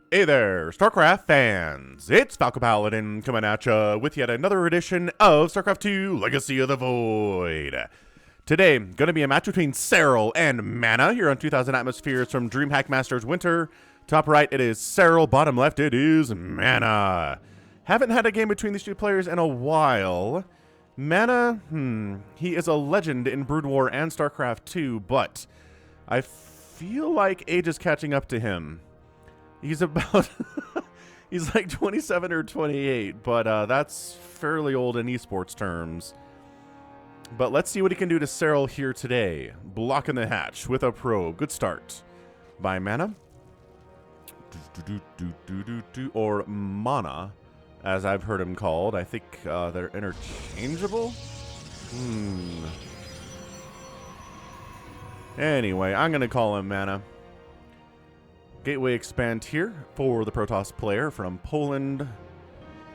Hey there, StarCraft fans! It's Falcon Paladin coming at ya with yet another edition of StarCraft 2 Legacy of the Void. Today, gonna be a match between Serral and MaNa here on 2000 Atmospheres from DreamHack Masters Winter. Top right, it is Serral. Bottom left, it is MaNa. Haven't had a game between these two players in a while. MaNa, he is a legend in Brood War and StarCraft 2, but I feel like age is catching up to him. He's about, he's like 27 or 28, but that's fairly old in esports terms. But let's see what he can do to Serral here today. Blocking the hatch with a probe. Good start by MaNa. Or MaNa, as I've heard him called. I think they're interchangeable. Anyway, I'm going to call him MaNa. Gateway expand here for the Protoss player from Poland.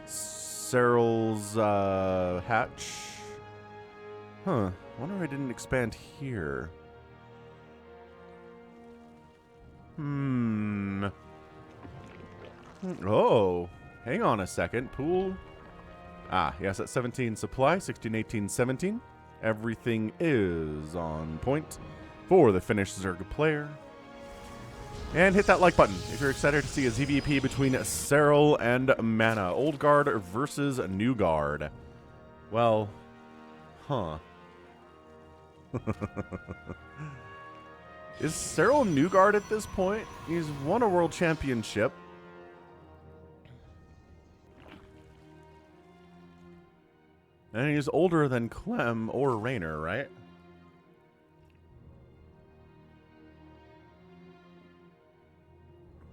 Serral's hatch. Wonder why I didn't expand here. Oh, hang on a second. Pool. Yes, at 17 supply, 16, 18, 17. Everything is on point for the Finnish Zerg player. And hit that like button if you're excited to see a ZVP between Serral and MaNa. Old guard versus new guard. Well, Is Serral new guard at this point? He's won a world championship. And he's older than Clem or Raynor, right?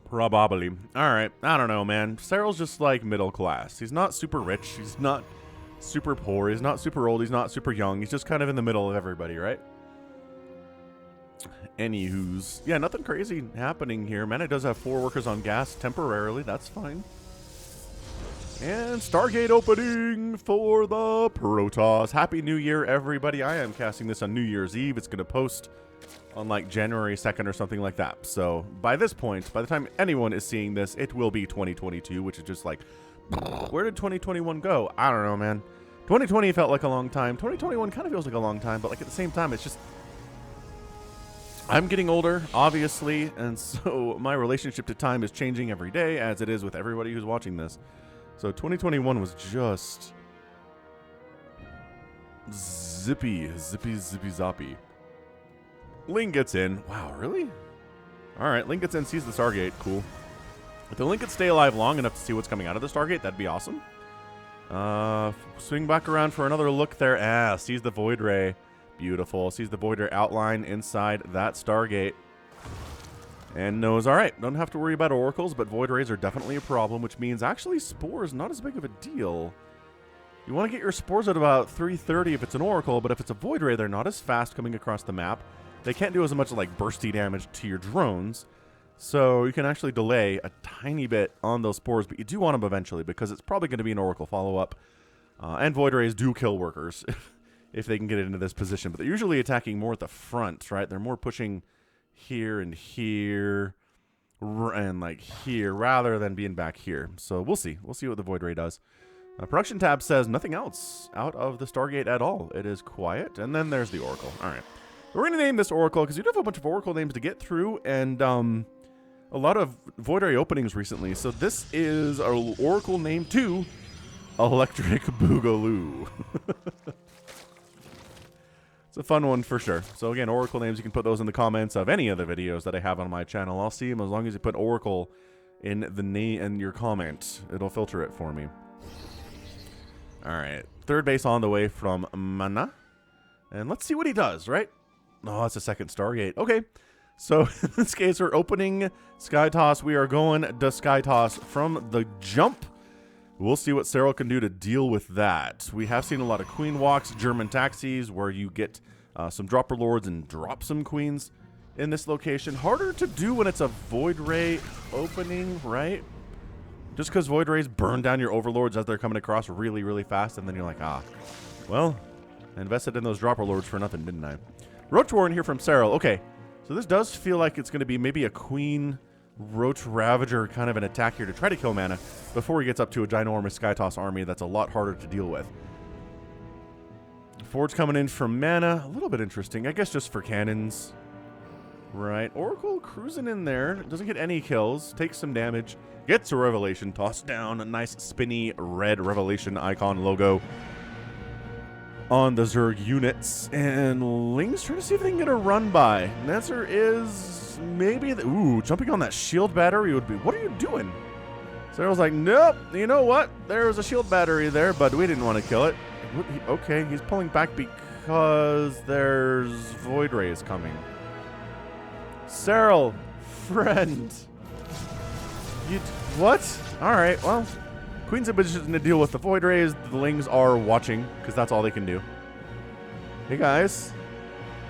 Probably. Alright, I don't know, man. Serral's just like middle class. He's not super rich. He's not super poor. He's not super old. He's not super young. He's just kind of in the middle of everybody, right? Anywho's. Yeah, nothing crazy happening here. MaNa does have 4 workers on gas temporarily. That's fine. And Stargate opening for the Protoss. Happy New Year, everybody. I am casting this on New Year's Eve. It's going to post on like January 2nd or something like that. So by this point, by the time anyone is seeing this, it will be 2022, which is just like, where did 2021 go? I don't know, man. 2020 felt like a long time. 2021 kind of feels like a long time, but like at the same time, it's just, I'm getting older, obviously, and so my relationship to time is changing every day, as it is with everybody who's watching this. So 2021 was just zippy zoppy. Ling gets in. Wow, really? Alright, Ling gets in, sees the Stargate. Cool. If the Ling could stay alive long enough to see what's coming out of the Stargate, that'd be awesome. Swing back around for another look there. Sees the Void Ray. Beautiful. Sees the Void Ray outline inside that Stargate. And knows, alright, don't have to worry about oracles, but Void Rays are definitely a problem, which means actually Spores not as big of a deal. You want to get your Spores at about 330 if it's an oracle, but if it's a Void Ray, they're not as fast coming across the map. They can't do as much like bursty damage to your drones, so you can actually delay a tiny bit on those Spores, but you do want them eventually because it's probably going to be an Oracle follow-up. And Void Rays do kill workers if they can get into this position, but they're usually attacking more at the front, right? They're more pushing here and here and like here rather than being back here. So we'll see. We'll see what the Void Ray does. Production tab says nothing else out of the Stargate at all. It is quiet, and then there's the Oracle. All right. We're going to name this Oracle because you do have a bunch of Oracle names to get through, and a lot of Void Ray openings recently. So this is our Oracle name 2, Electric Boogaloo. It's a fun one for sure. So again, Oracle names, you can put those in the comments of any of the videos that I have on my channel. I'll see them as long as you put Oracle in the name and your comment. It'll filter it for me. All right. Third base on the way from MaNa. And let's see what he does, right? Oh, that's a second Stargate. Okay. So in this case, we're opening Skytoss. We are going to Skytoss from the jump. We'll see what Serral can do to deal with that. We have seen a lot of queen walks, German taxis, where you get some dropper lords and drop some queens in this location. Harder to do when it's a Void Ray opening, right? Just because Void Rays burn down your overlords as they're coming across really, really fast, and then you're like, well, I invested in those dropper lords for nothing, didn't I? Roach Warren here from Serral. Okay, so this does feel like it's going to be maybe a queen Roach Ravager kind of an attack here to try to kill MaNa before he gets up to a ginormous Skytoss army that's a lot harder to deal with. Forge coming in from MaNa, a little bit interesting, I guess just for cannons. Right, Oracle cruising in there, doesn't get any kills, takes some damage, gets a Revelation, tossed down, a nice spinny red Revelation icon logo on the Zerg units, and Ling's trying to see if they can get a run by. And the answer is maybe, ooh, jumping on that shield battery would be, what are you doing? Serral's like, nope, you know what? There was a shield battery there, but we didn't want to kill it. Okay, he's pulling back because there's Void Rays coming. Serral, friend. What? Alright, well, Queen's in position to deal with the Void Rays. The Lings are watching, because that's all they can do. Hey, guys.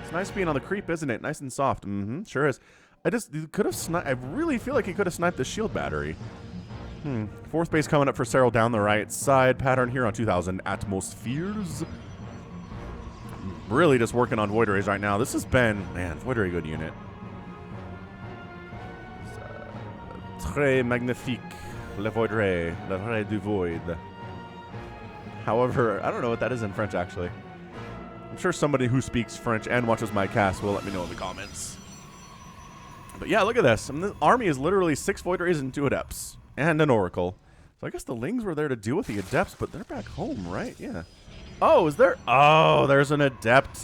It's nice being on the creep, isn't it? Nice and soft. Mm-hmm, sure is. You could have sniped. I really feel like he could have sniped the shield battery. Fourth base coming up for Serral down the right side. Pattern here on 2,000 atmospheres. Really just working on Void Rays right now. This has been, man, Void Ray good unit. Très magnifique. Le Void Ray. Le Ray du Void. However, I don't know what that is in French, actually. I'm sure somebody who speaks French and watches my cast will let me know in the comments. But yeah, look at this. I mean, the army is literally 6 Void Rays and 2 Adepts. And an Oracle. So I guess the Lings were there to deal with the Adepts, but they're back home, right? Yeah. Oh, is there? Oh, there's an Adept.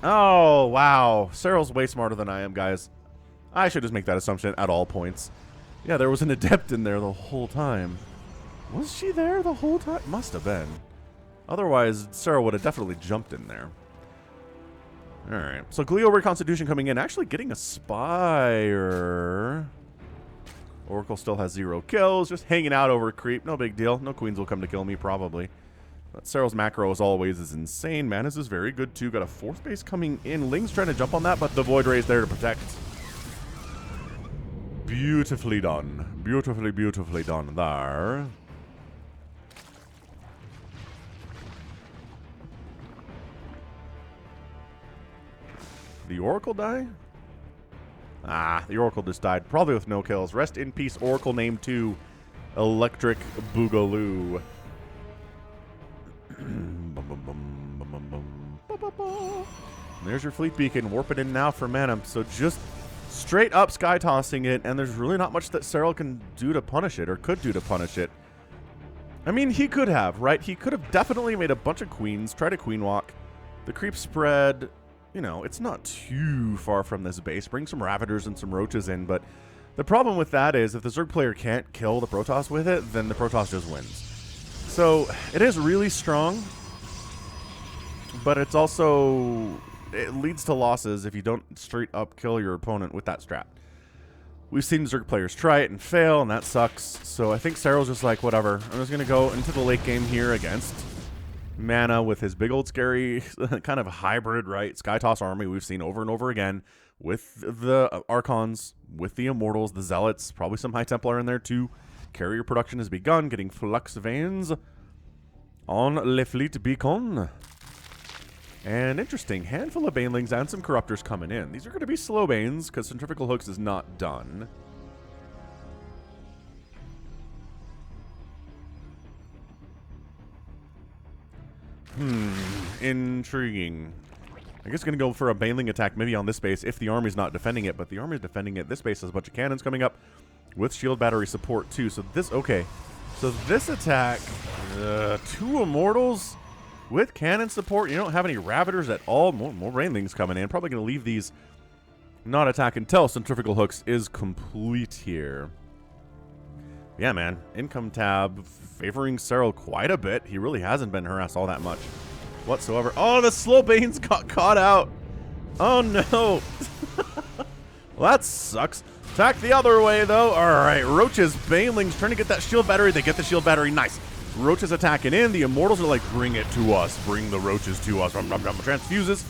Oh, wow. Serral's way smarter than I am, guys. I should just make that assumption at all points. Yeah, there was an Adept in there the whole time. Was she there the whole time? Must have been. Otherwise, Serral would have definitely jumped in there. Alright. So Glio Reconstitution coming in. Actually getting a Spire. Oracle still has 0 kills. Just hanging out over creep. No big deal. No queens will come to kill me, probably. But Serral's macro, as always, is insane. Mana's is very good, too. Got a 4th base coming in. Ling's trying to jump on that, but the Void Ray is there to protect. Beautifully done. Beautifully, beautifully done there. The Oracle die? Ah, the Oracle just died. Probably with no kills. Rest in peace, Oracle name 2. Electric Boogaloo. There's your fleet beacon. Warp it in now for MaNa. So just straight up sky tossing it, and there's really not much that Serral can do to punish it, or could do to punish it. I mean, he could have, right? He could have definitely made a bunch of queens, tried a queen walk. The creep spread, you know, it's not too far from this base. Bring some Ravagers and some Roaches in, but the problem with that is if the Zerg player can't kill the Protoss with it, then the Protoss just wins. So it is really strong, but it's also, it leads to losses if you don't straight up kill your opponent with that strat. We've seen Zerg players try it and fail, and that sucks. So I think Serral's just like, whatever. I'm just going to go into the late game here against MaNa with his big old scary kind of hybrid, right? Skytoss army we've seen over and over again with the Archons, with the Immortals, the Zealots, probably some High Templar in there too. Carrier production has begun, getting flux veins on Le Fleet Beacon. And interesting, handful of Banelings and some Corruptors coming in. These are going to be slow Banes because Centrifugal Hooks is not done. Intriguing. I guess going to go for a Baneling attack maybe on this base if the army's not defending it, but the army's defending it. This base has a bunch of cannons coming up with shield battery support too. So this, okay. So this attack, 2 Immortals with cannon support. You don't have any Ravagers at all. More Banelings coming in. Probably going to leave these not attack until Centrifugal Hooks is complete here. Yeah, man. Income tab favoring Serral quite a bit. He really hasn't been harassed all that much whatsoever. Oh, the slow Banes got caught out. Oh, no. Well, that sucks. Attack the other way, though. All right, Roaches, Banelings trying to get that shield battery. They get the shield battery. Nice. Roaches attacking in. The Immortals are like, bring it to us. Bring the Roaches to us. Transfuses.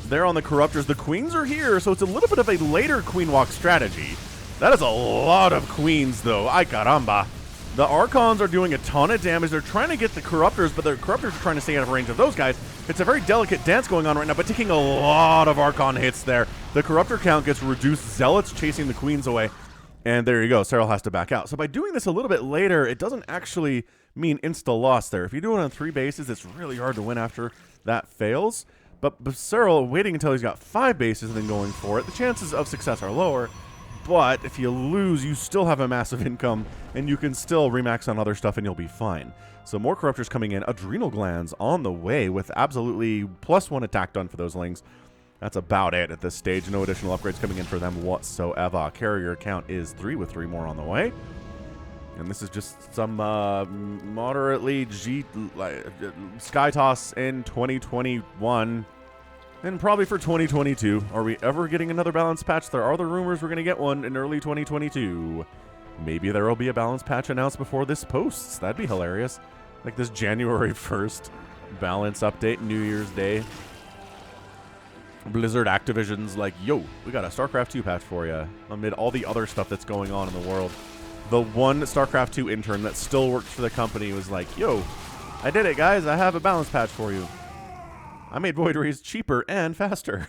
They're on the Corruptors. The Queens are here, so it's a little bit of a later Queen Walk strategy. That is a lot of Queens, though. Ay caramba. The Archons are doing a ton of damage. They're trying to get the Corruptors, but the Corruptors are trying to stay out of range of those guys. It's a very delicate dance going on right now, but taking a lot of Archon hits there. The Corruptor count gets reduced. Zealots chasing the Queens away. And there you go. Serral has to back out. So by doing this a little bit later, it doesn't actually mean insta-loss there. If you do it on 3 bases, it's really hard to win after that fails. But Serral, waiting until he's got 5 bases and then going for it, the chances of success are lower. But if you lose, you still have a massive income, and you can still remax on other stuff, and you'll be fine. So more Corruptors coming in. Adrenal Glands on the way with absolutely +1 attack done for those Lings. That's about it at this stage. No additional upgrades coming in for them whatsoever. Carrier count is 3 with 3 more on the way. And this is just some moderately Skytoss in 2021. And probably for 2022. Are we ever getting another balance patch? There are the rumors we're going to get one in early 2022. Maybe there will be a balance patch announced before this posts. That'd be hilarious. Like this January 1st balance update, New Year's Day. Blizzard Activision's like, yo, we got a StarCraft 2 patch for you. Amid all the other stuff that's going on in the world. The one StarCraft 2 intern that still works for the company was like, yo, I did it, guys. I have a balance patch for you. I made Void Rays cheaper and faster.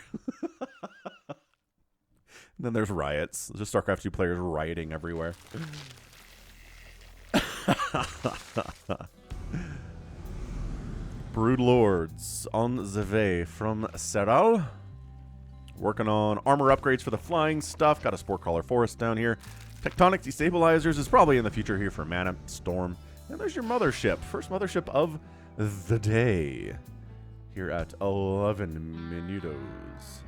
And then there's riots. There's just StarCraft 2 players rioting everywhere. Broodlords on the way from Serral. Working on armor upgrades for the flying stuff. Got a Spore Crawler Forest down here. Tectonic Destabilizers is probably in the future here for MaNa. Storm. And there's your mothership. First mothership of the day. Here at 11 minutos.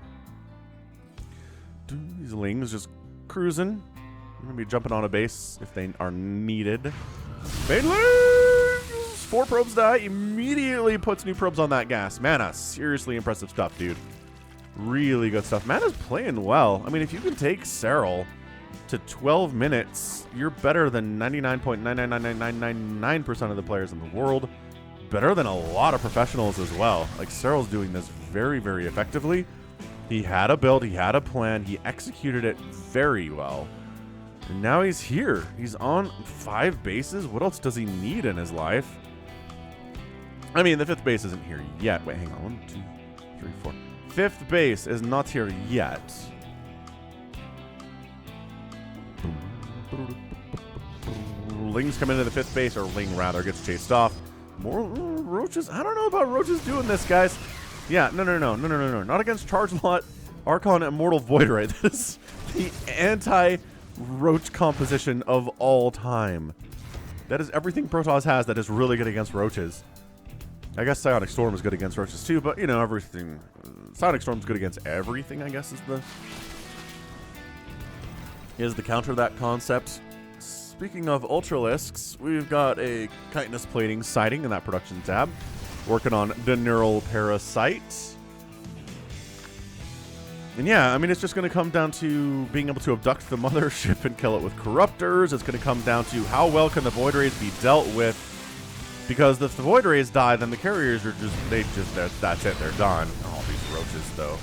These Lings just cruising. I'm going to be jumping on a base if they are needed. Baneling! 4 probes die. Immediately puts new probes on that gas. MaNa, seriously impressive stuff, dude. Really good stuff. MaNa's playing well. I mean, if you can take Serral to 12 minutes, you're better than 99.99999% of the players in the world. Better than a lot of professionals as well. Like, Serral's doing this very, very effectively. He had a build, he had a plan, he executed it very well. And now he's here. He's on 5 bases. What else does he need in his life? I mean, the 5th base isn't here yet. Wait, hang on. 1, 2, 3, 4. 5th base is not here yet. Lings come into the 5th base, or Ling rather gets chased off. More roaches? I don't know about roaches doing this, guys. Yeah, no. Not against Charge Lot, Archon, Immortal Void Ray. This is the anti-roach composition of all time. That is everything Protoss has that is really good against roaches. I guess Psionic Storm is good against roaches too, but, you know, everything. Psionic Storm's good against everything, I guess, is the counter to that concept. Speaking of Ultralisks, we've got a chitinous plating sighting in that production tab. Working on the Neural Parasite. And yeah, I mean, it's just going to come down to being able to abduct the mothership and kill it with Corruptors. It's going to come down to how well can the Void Rays be dealt with. Because if the Void Rays die, then the carriers are that's it, they're done. Oh, these roaches, though.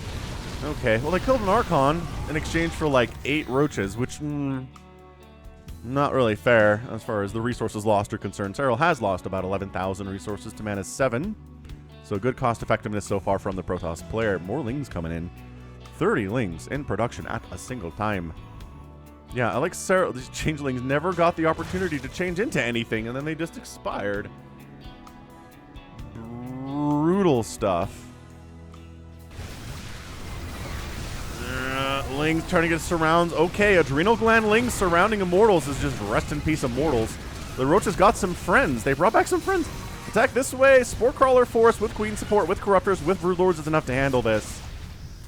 Okay, well, they killed an Archon in exchange for, like, 8 roaches, which, not really fair as far as the resources lost are concerned. Serral has lost about 11,000 resources to MaNa's 7. So good cost effectiveness so far from the Protoss player. More Lings coming in. 30 Lings in production at a single time. Yeah, I like Serral. These changelings never got the opportunity to change into anything, and then they just expired. Brutal stuff. Lings trying to get surrounds. Okay, Adrenal Gland Lings surrounding Immortals is just rest in peace, Immortals. The Roaches got some friends. They brought back some friends. Attack this way. Spore Crawler Force with Queen support, with Corruptors, with Broodlords is enough to handle this.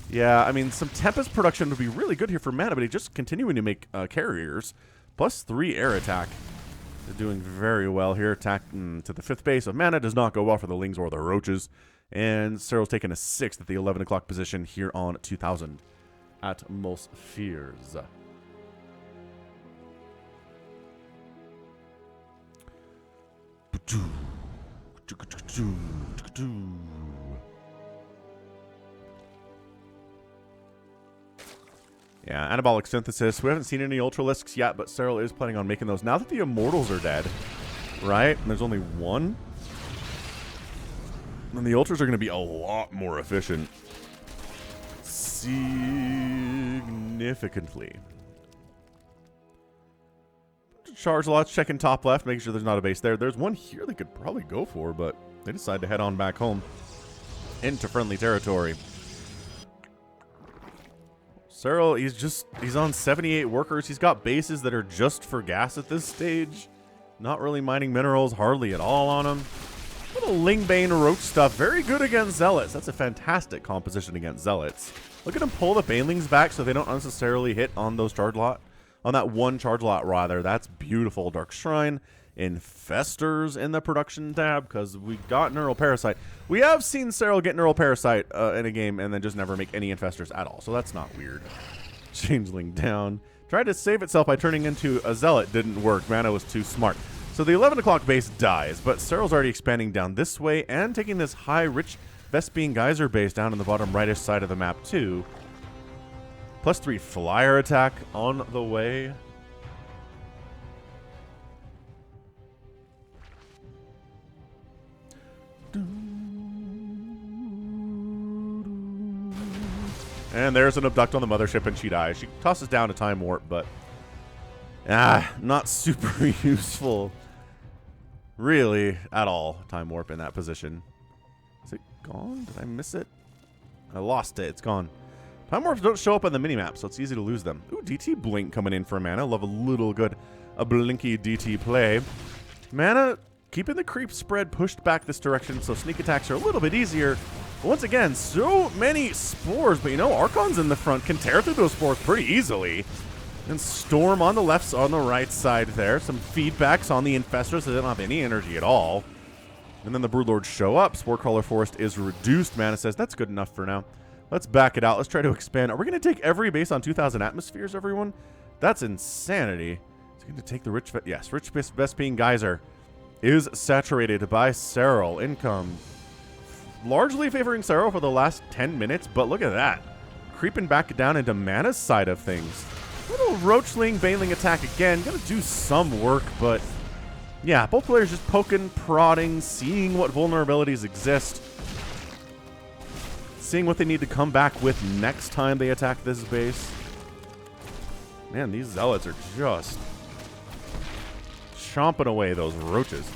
Yeah, I mean, some Tempest production would be really good here for MaNa, but he's just continuing to make carriers. +3 air attack. They're doing very well here. Attack to the 5th base of MaNa does not go well for the Lings or the Roaches. And Serral's taking a 6th at the 11 o'clock position here on 2000. Atmospheres. Yeah, Anabolic Synthesis. We haven't seen any Ultralisks yet, but Serral is planning on making those now that the Immortals are dead. Right? And there's only 1. And the Ultras are going to be a lot more efficient. Significantly. charge lots, checking top left, making sure there's not a base there. There's one here they could probably go for, but they decide to head on back home into friendly territory. Serral, he's on 78 workers. He's got bases that are just for gas at this stage. Not really mining minerals, hardly at all on him. Little Lingbane Roach stuff, very good against Zealots. That's a fantastic composition against Zealots. Look at him pull the Banelings back so they don't unnecessarily hit on those charge lot. On that one charge lot, rather. That's beautiful. Dark Shrine, Infestors in the production tab, because we got Neural Parasite. We have seen Serral get Neural Parasite in a game and then just never make any Infestors at all, so that's not weird. Changeling down. Tried to save itself by turning into a Zealot. Didn't work. MaNa was too smart. So the 11 o'clock base dies, but Serral's already expanding down this way and taking this high, rich Vespene Geyser base down in the bottom rightish side of the map, too. +3 flyer attack on the way. And there's an abduct on the mothership, and she dies. She tosses down a time warp, but not super useful, really, at all. Time warp in that position. Is it gone? Did I miss it? I lost it. It's gone. Time warps don't show up on the minimap, so it's easy to lose them. Ooh, DT Blink coming in for MaNa. Love a blinky DT play. MaNa keeping the creep spread pushed back this direction, so sneak attacks are a little bit easier. But once again, so many spores, but you know, Archons in the front can tear through those spores pretty easily. And Storm on the left, on the right side there. Some feedbacks on the Infestors, so they don't have any energy at all. And then the Broodlords show up. Sporecrawler Forest is reduced. MaNa says, that's good enough for now. Let's back it out. Let's try to expand. Are we going to take every base on 2,000 atmospheres, everyone? That's insanity. Is he going to take the rich... Yes, Rich Vespene Geyser is saturated by Serral. Income largely favoring Serral for the last 10 minutes, but look at that. Creeping back down into MaNa's side of things. Little Roachling, Baneling attack again. Gonna do some work, but yeah, both players just poking, prodding, seeing what vulnerabilities exist. Seeing what they need to come back with next time they attack this base. Man, these Zealots are just chomping away those roaches.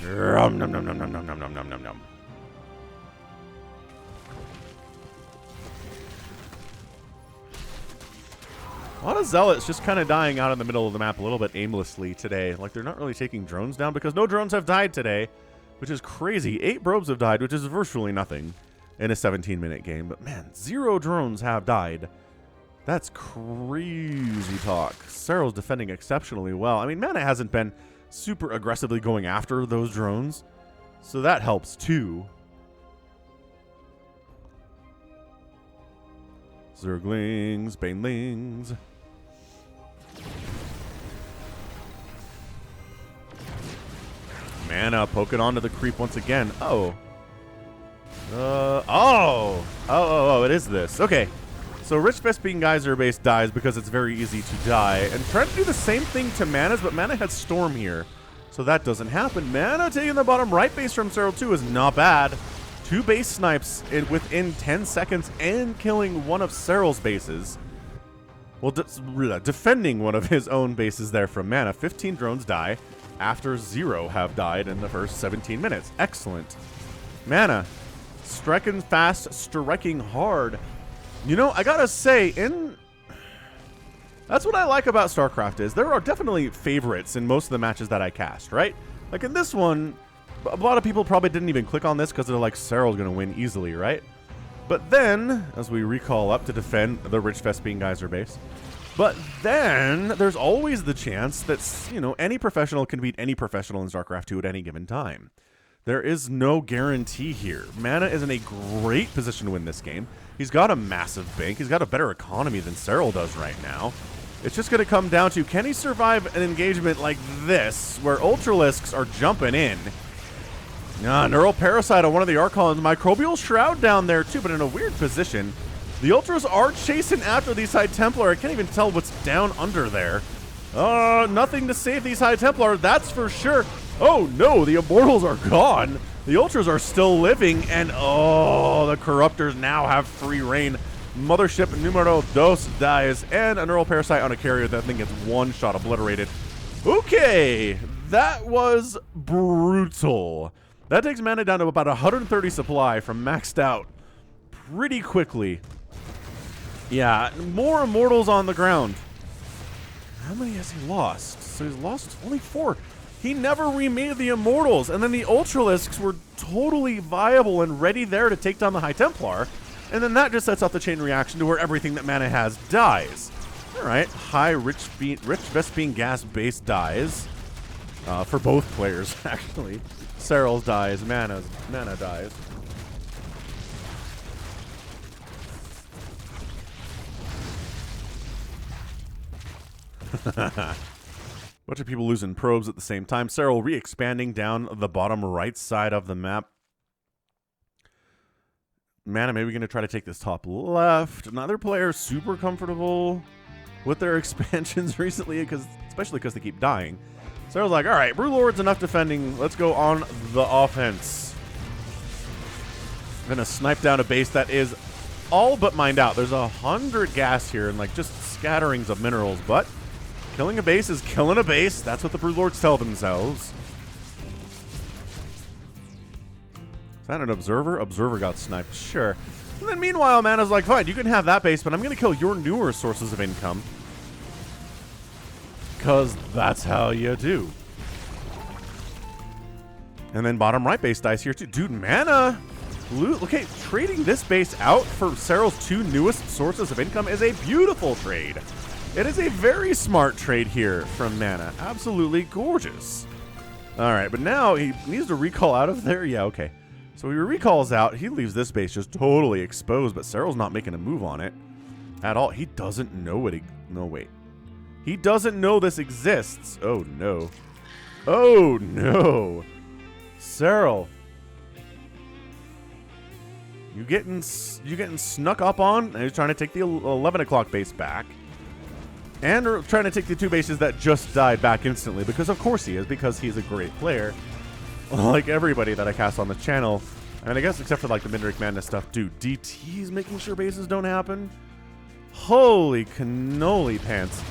Nom nom nom nom nom nom nom nom nom nom nom. A lot of Zealots just kind of dying out in the middle of the map a little bit aimlessly today. Like, they're not really taking drones down because no drones have died today, which is crazy. 8 probes have died, which is virtually nothing in a 17-minute game. But, man, 0 drones have died. That's crazy talk. Serral's defending exceptionally well. I mean, MaNa hasn't been super aggressively going after those drones, so that helps too. Zerglings, Banelings. MaNa poking onto the creep once again. It is this. Okay. So Rich Vespene Geyser base dies because it's very easy to die. And trying to do the same thing to MaNa's, but MaNa had Storm here. So that doesn't happen. MaNa taking the bottom right base from Serral 2 is not bad. 2 base snipes within 10 seconds and killing one of Serral's bases. Well, defending one of his own bases there from MaNa. 15 drones die after 0 have died in the first 17 minutes. Excellent. MaNa striking fast, striking hard. You know, I gotta say, that's what I like about StarCraft is there are definitely favorites in most of the matches that I cast, right? Like in this one, a lot of people probably didn't even click on this because they're like, Serral's gonna win easily, right? But then, as we recall up to defend the Rich Vespene Geyser base, but then there's always the chance that, you know, any professional can beat any professional in StarCraft 2 at any given time. There is no guarantee here. MaNa is in a great position to win this game. He's got a massive bank. He's got a better economy than Serral does right now. It's just going to come down to, can he survive an engagement like this, where Ultralisks are jumping in? Neural Parasite on one of the Archons. Microbial Shroud down there too, but in a weird position. The Ultras are chasing after these High Templar. I can't even tell what's down under there. Nothing to save these High Templar, that's for sure. Oh no, the Immortals are gone. The Ultras are still living, and oh, the Corruptors now have free reign Mothership numero dos dies, and a neural parasite on a carrier that thing gets one shot obliterated. Okay, that was brutal. That takes mana down to about 130 supply from maxed out pretty quickly. Yeah, more immortals on the ground. How many has he lost? So he's lost only 4. He never remade the immortals, and then the Ultralisks were totally viable and ready there to take down the High Templar, and then that just sets off the chain reaction to where everything that MaNa has dies. All right, high rich Vespine gas base dies for both players actually. Serral's dies, MaNa dies. Bunch of people losing probes at the same time. Serral re-expanding down the bottom right side of the map. MaNa maybe going to try to take this top left. Another player super comfortable with their expansions recently, especially because they keep dying. Serral's like, all right, Brewlord's enough defending. Let's go on the offense. Gonna snipe down a base that is all but mined out. There's 100 gas here and like just scatterings of minerals, but killing a base is killing a base. That's what the Brewlords tell themselves. Is that an observer? Observer got sniped. Sure. And then meanwhile, MaNa's like, fine, you can have that base, but I'm going to kill your newer sources of income. Because that's how you do. And then bottom right base dies here too. Dude, MaNa... Okay, trading this base out for Serral's 2 newest sources of income is a beautiful trade. It is a very smart trade here from MaNa. Absolutely gorgeous. All right, but now he needs to recall out of there. Yeah, okay. So he recalls out. He leaves this base just totally exposed, but Serral's not making a move on it at all. He doesn't know what he... No, wait. He doesn't know this exists. Oh, no. Oh, no. Serral. You getting snuck up on? And he's trying to take the 11 o'clock base back. And trying to take the 2 bases that just died back instantly. Because of course he is. Because he's a great player. Like everybody that I cast on the channel. I mean, I guess except for like the Midrick MaNa stuff. Dude, DT's making sure bases don't happen. Holy cannoli pants.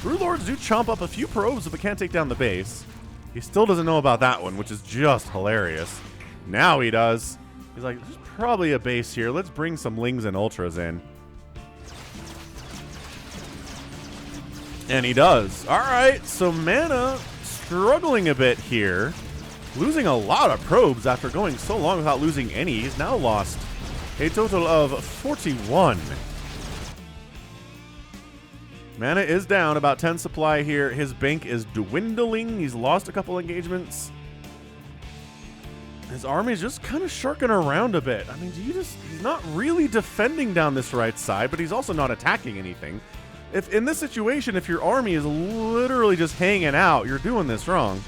Brewlords do chomp up a few probes if it can't take down the base. He still doesn't know about that one, which is just hilarious. Now he does. He's like, there's probably a base here. Let's bring some Lings and Ultras in. And he does. All right, so MaNa struggling a bit here. Losing a lot of probes after going so long without losing any. He's now lost a total of 41. MaNa is down about 10 supply here. His bank is dwindling. He's lost a couple engagements. His army's just kind of shirking around a bit. I mean, he's not really defending down this right side, but he's also not attacking anything. If in this situation, if your army is literally just hanging out, you're doing this wrong.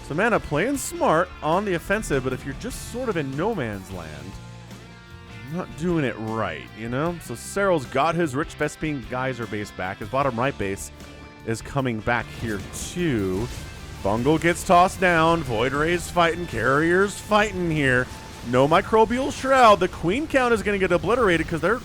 So MaNa playing smart on the offensive, but if you're just sort of in no man's land, you're not doing it right, you know? So Serral's got his Rich Vespine Geyser base back. His bottom right base is coming back here too. Bungle gets tossed down. Void Ray's fighting. Carrier's fighting here. No Microbial Shroud. The Queen count is going to get obliterated because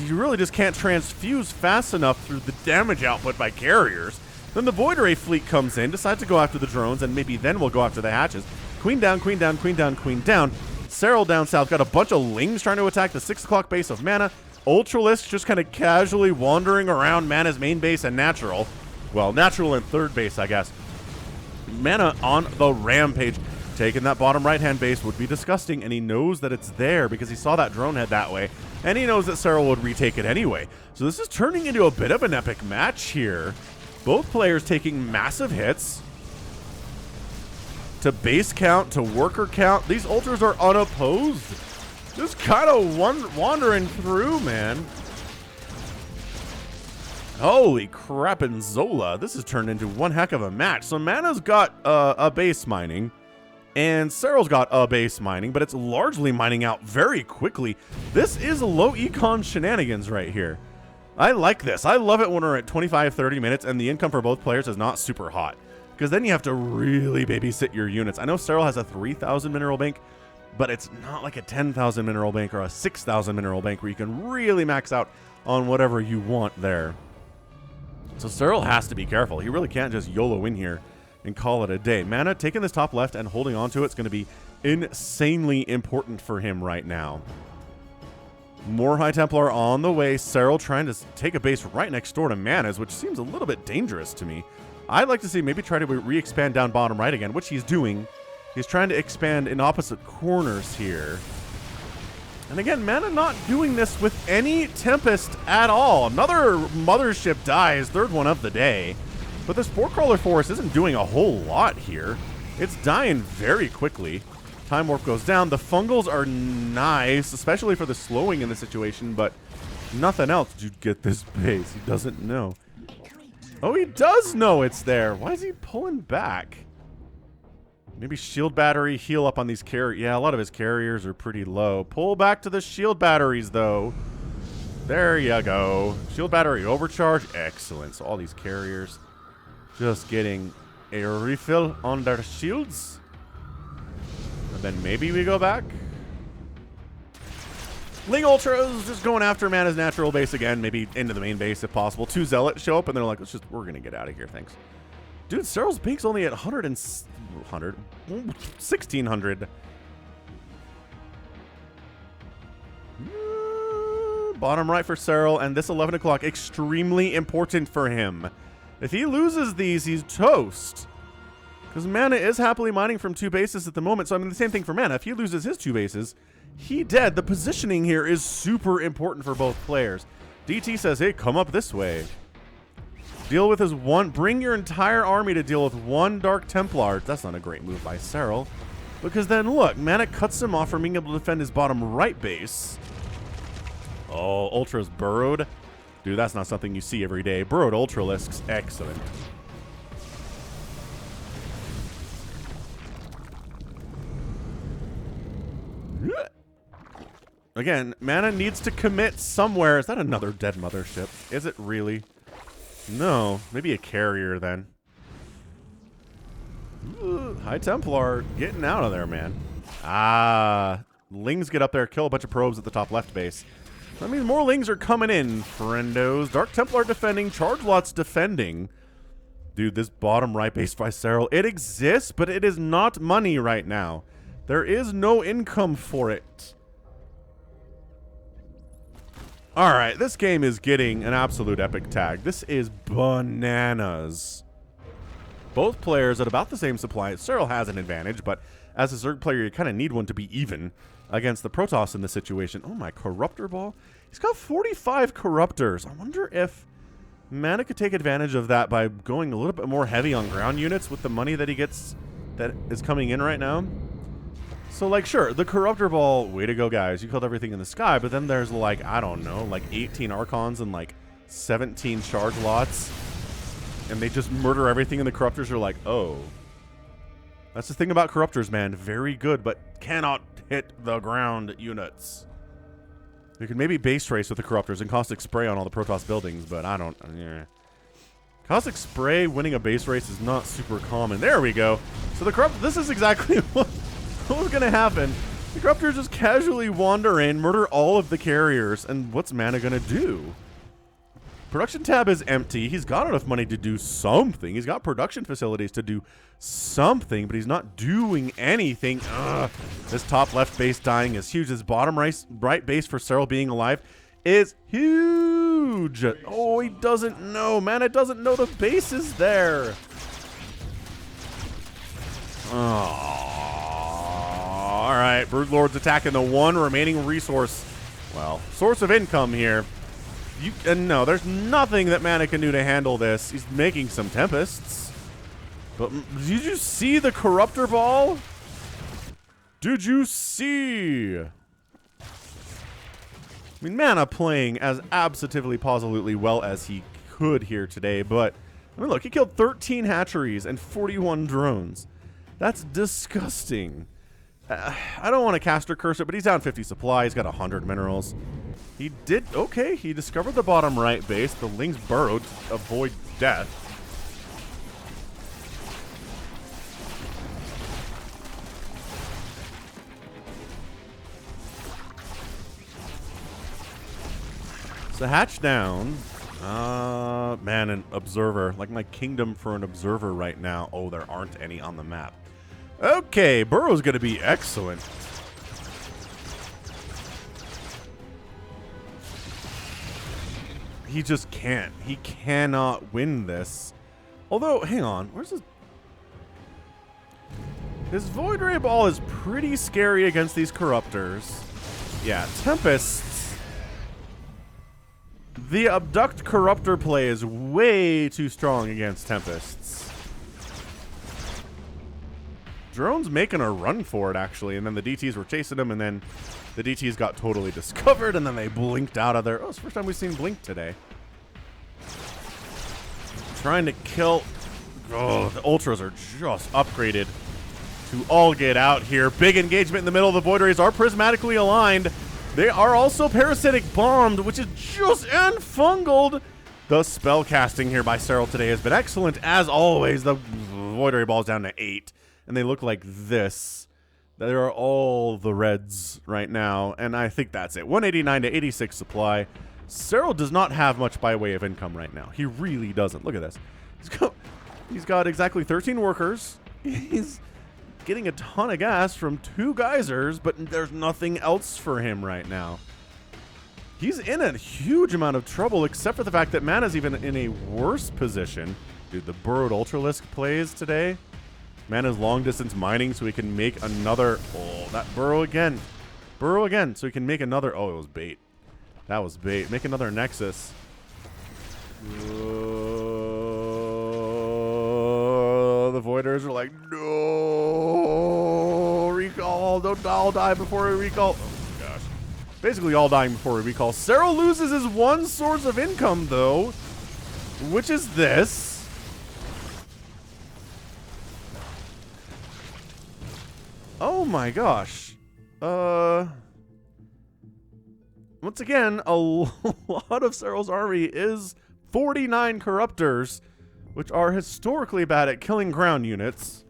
you really just can't transfuse fast enough through the damage output by carriers. Then the Void Ray fleet comes in, decides to go after the drones, and maybe then we'll go after the hatches. Queen down, Queen down, Queen down, Queen down. Serral down south. Got a bunch of Lings trying to attack the 6 o'clock base of MaNa. Ultralisk just kind of casually wandering around MaNa's main base and natural. Well, natural and third base, I guess. MaNa on the rampage. Taking that bottom right-hand base would be disgusting, and he knows that it's there because he saw that drone head that way, and he knows that Serral would retake it anyway. So this is turning into a bit of an epic match here. Both players taking massive hits. To base count, to worker count. These ultras are unopposed. Just kind of wandering through, man. Holy crap in Zola. This has turned into one heck of a match. So MaNa's got a base mining, and Serral's got a base mining, but it's largely mining out very quickly. This is low econ shenanigans right here. I like this. I love it when we're at 25, 30 minutes and the income for both players is not super hot, because then you have to really babysit your units. I know Serral has a 3,000 mineral bank. but it's not like a 10,000 mineral bank or a 6,000 mineral bank where you can really max out on whatever you want there. So Serral has to be careful. He really can't just YOLO in here and call it a day. MaNa taking this top left and holding on to it's going to be insanely important for him right now. More High Templar on the way. Serral trying to take a base right next door to MaNa's, which seems a little bit dangerous to me. I'd like to see maybe try to re-expand down bottom right again, which he's doing. He's trying to expand in opposite corners here. And again, MaNa not doing this with any Tempest at all. Another mothership dies, third one of the day. But this Spore Crawler Force isn't doing a whole lot here. It's dying very quickly. Time Warp goes down. The Fungals are nice, especially for the slowing in the situation, but nothing else. Did you get this base? He doesn't know. Oh, he does know it's there. Why is he pulling back? Maybe shield battery, heal up on these carriers. Yeah, a lot of his carriers are pretty low. Pull back to the shield batteries, though. There you go. Shield battery overcharge. Excellent. So all these carriers just getting a refill on their shields. And then maybe we go back. Ling Ultras just going after MaNa's natural base again. Maybe into the main base if possible. 2 Zealots show up and they're like, we're going to get out of here. Thanks. Dude, Serral's bank's only at 1,600. Bottom right for Serral, and this 11 o'clock, extremely important for him. If he loses these, he's toast. Because MaNa is happily mining from 2 bases at the moment, so I mean the same thing for MaNa. If he loses his 2 bases, he dead. The positioning here is super important for both players. DT says, hey, come up this way. Deal with his one. Bring your entire army to deal with 1 Dark Templar. That's not a great move by Serral. Because then, look, MaNa cuts him off from being able to defend his bottom right base. Oh, Ultra's burrowed. Dude, that's not something you see every day. Burrowed Ultralisks. Excellent. Again, MaNa needs to commit somewhere. Is that another dead mothership? Is it really? No, maybe a carrier then. Ooh, High Templar getting out of there, man. Ah, Lings get up there, kill a bunch of probes at the top left base. That means more Lings are coming in, friendos. Dark Templar defending, Charge Lots defending. Dude, this bottom right base by Serral, it exists, but it is not money right now. There is no income for it. All right, this game is getting an absolute epic tag. This is bananas. Both players at about the same supply. Serral has an advantage, but as a Zerg player, you kind of need one to be even against the Protoss in this situation. Oh, my Corruptor Ball. He's got 45 Corruptors. I wonder if MaNa could take advantage of that by going a little bit more heavy on ground units with the money that he gets that is coming in right now. So, like, sure, the Corruptor Ball, way to go, guys. You killed everything in the sky, but then there's, like, I don't know, like 18 Archons and, like, 17 Charge Lots. And they just murder everything, and the Corruptors are like, oh. That's the thing about Corruptors, man. Very good, but cannot hit the ground units. You can maybe base race with the Corruptors and Caustic Spray on all the Protoss buildings, but I don't... Yeah. Caustic Spray winning a base race is not super common. There we go. So the Corruptors... This is exactly what was going to happen. The Corruptors just casually wander in, murder all of the carriers, and what's MaNa going to do? Production tab is empty. He's got enough money to do something. He's got production facilities to do something, but he's not doing anything. Ugh. This top left base dying is huge. This bottom right base for Serral being alive is huge. Oh, he doesn't know. MaNa doesn't know the base is there. Oh. All right, Broodlord's attacking the one remaining resource. Well, source of income here. No, there's nothing that MaNa can do to handle this. He's making some Tempests. But did you see the Corruptor Ball? Did you see? I mean, MaNa playing as absolutely well as he could here today. But, I mean, look, he killed 13 hatcheries and 41 drones. That's disgusting. I don't want to caster curse it, but he's down 50 supply. He's got 100 minerals. He did, okay, he discovered the bottom right base. The Lings burrowed to avoid death. So hatch down. Man, an observer. Like my kingdom for an observer right now. Oh, there aren't any on the map. Okay, Burrow's going to be excellent. He just can't. He cannot win this. Although, hang on. Where's his... His Void Ray Ball is pretty scary against these Corruptors. Yeah, Tempests. The Abduct Corruptor play is way too strong against Tempests. Drone's making a run for it, actually, and then the DTs were chasing him, and then the DTs got totally discovered, and then they blinked out of there. Oh, it's the first time we've seen Blink today. Trying to kill... Oh, the Ultras are just upgraded to all get out here. Big engagement in the middle. The Void Rays are prismatically aligned. They are also parasitic bombed, which is just unfungled. The spell casting here by Serral today has been excellent. As always, the Void Ray Ball's down to 8, and they look like this. There are all the reds right now, and I think that's it. 189 to 86 supply. Serral does not have much by way of income right now. He really doesn't. Look at this. He's got exactly 13 workers. He's getting a ton of gas from 2 geysers, but there's nothing else for him right now. He's in a huge amount of trouble, except for the fact that MaNa's even in a worse position. Dude, the Burrowed Ultralisk plays today. MaNa's long distance mining so he can make another... Oh, that Burrow again. Burrow again so he can make another... Oh, it was bait. That was bait. Make another Nexus. The Voiders are like, no, recall, don't all die before we recall. Oh my gosh. Basically all dying before we recall. Serral loses his one source of income though, which is this. Oh my gosh. Once again, a lot of Serral's army is 49 Corruptors, which are historically bad at killing ground units.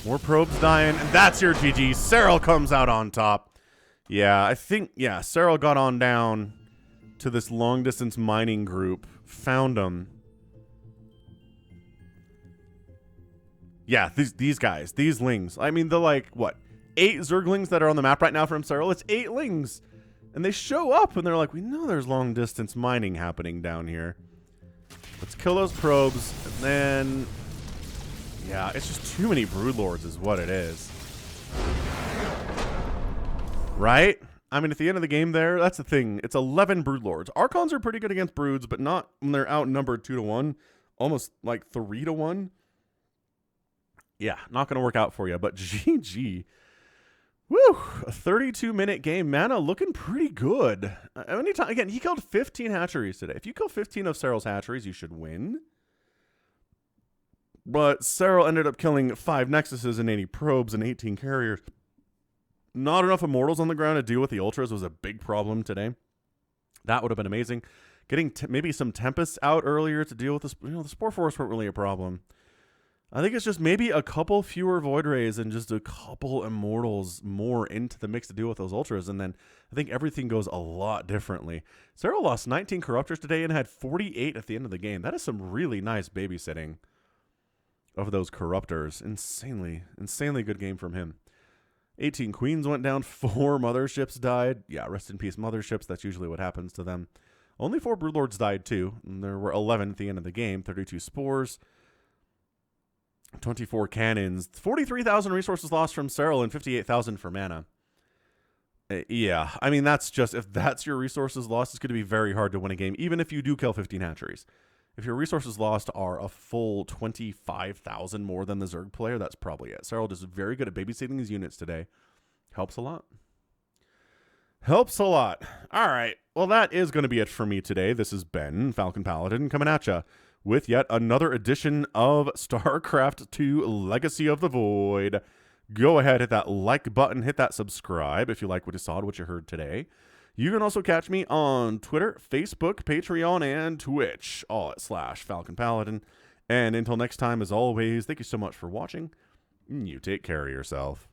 More probes dying, and that's your GG. Serral comes out on top. Yeah, I think, yeah, Serral got on down to this long-distance mining group, found them. Yeah, these guys, these lings. I mean, the like, what, 8 Zerglings that are on the map right now from Serral? It's 8 lings. And they show up, and they're like, we know there's long-distance mining happening down here. Let's kill those probes, and then... Yeah, it's just too many Broodlords is what it is. Right? I mean, at the end of the game there, that's the thing. It's 11 Broodlords. Archons are pretty good against Broods, but not when they're outnumbered 2 to 1. Almost like 3 to 1. Yeah, not going to work out for you, but GG. Woo! A 32-minute game. MaNa looking pretty good. Anytime, again, he killed 15 hatcheries today. If you kill 15 of Serral's hatcheries, you should win. But Serral ended up killing 5 Nexuses and 80 probes and 18 carriers. Not enough Immortals on the ground to deal with the Ultras was a big problem today. That would have been amazing. Getting maybe some Tempests out earlier to deal with the, the Spore Force weren't really a problem. I think it's just maybe a couple fewer Void Rays and just a couple Immortals more into the mix to deal with those Ultras, and then I think everything goes a lot differently. Serral lost 19 Corruptors today and had 48 at the end of the game. That is some really nice babysitting of those Corruptors. Insanely good game from him. 18 Queens went down, 4 Motherships died. Yeah, rest in peace, Motherships. That's usually what happens to them. Only 4 Broodlords died too, and there were 11 at the end of the game. 32 Spores. 24 cannons, 43,000 resources lost from Serral and 58,000 for MaNa. Yeah, I mean, that's just, if that's your resources lost, it's going to be very hard to win a game, even if you do kill 15 hatcheries. If your resources lost are a full 25,000 more than the Zerg player, that's probably it. Serral is very good at babysitting his units today. Helps a lot. Helps a lot. All right, well, that is going to be it for me today. This has been Falcon Paladin coming at ya with yet another edition of StarCraft 2 Legacy of the Void. Go ahead, hit that like button, hit that subscribe if you like what you saw and what you heard today. You can also catch me on Twitter, Facebook, Patreon, and Twitch, all at /Falcon Paladin. And until next time, as always, thank you so much for watching. You take care of yourself.